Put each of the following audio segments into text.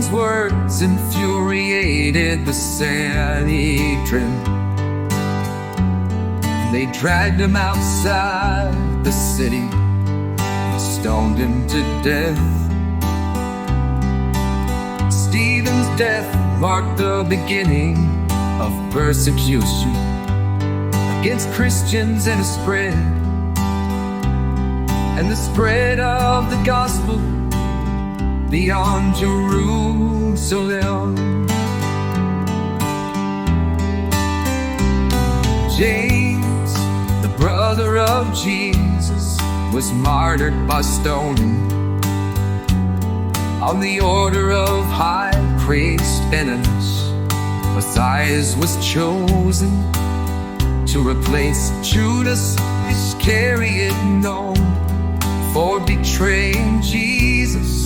His words infuriated the Sanhedrin. They dragged him outside the city and stoned him to death. Stephen's death marked the beginning of persecution against Christians and the spread of the gospel beyond Jerusalem. James, the brother of Jesus, was martyred by stoning on the order of high priest Annas. Matthias was chosen to replace Judas Iscariot, known for betraying Jesus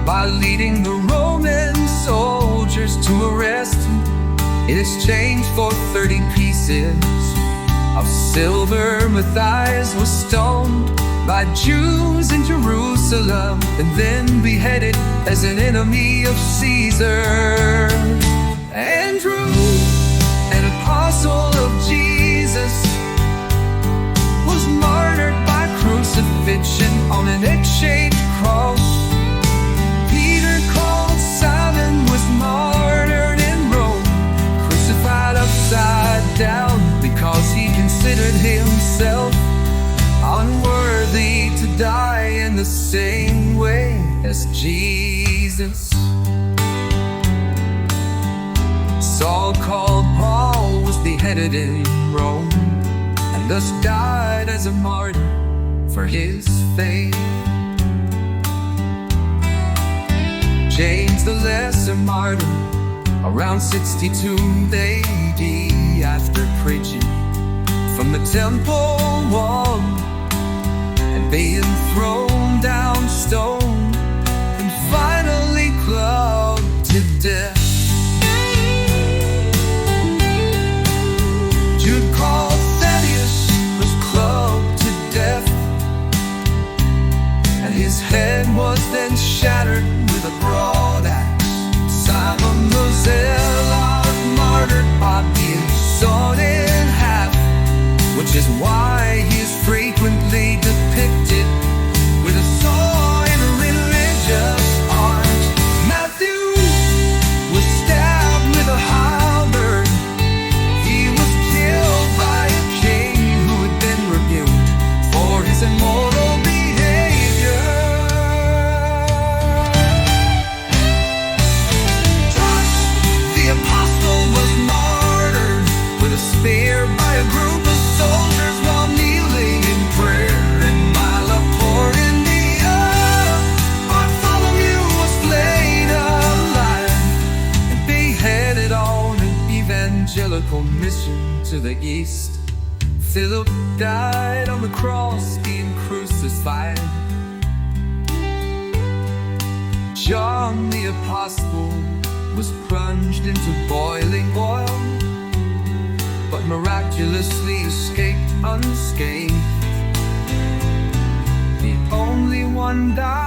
by leading the Roman soldiers to arrest him in exchange for 30 pieces of silver. Matthias was stoned by Jews in Jerusalem and then beheaded as an enemy of Caesar. Andrew, an apostle of Jesus, was martyred by crucifixion on an exchange cross. Peter, called Simon, was martyred in Rome, crucified upside down because he considered himself unworthy to die in the same way as Jesus. Saul, called Paul, was beheaded in Rome and thus died as a martyr for his faith. James the Lesser, martyred around 62 AD after preaching from the temple wall and being thrown down stoned and finally clubbed to death. Jude, called Thaddeus, was clubbed to death, and his head was then shattered with a broad axe. Simon the Zealot, martyred by being sawn in half, which is why he is frequently depicted with a saw in religious art. Matthew was stabbed with a halberd. He was killed by a king who had been rebuked for his immoral behavior. Thomas, the apostle, was martyred with a spear by a group of soldiers while kneeling in prayer in Malaporindia. Bartholomew was flayed alive and beheaded on an evangelical mission to the east. Philip died on the cross being crucified. John the apostle was plunged into boiling oil, but miraculously escaped unscathed. The only one died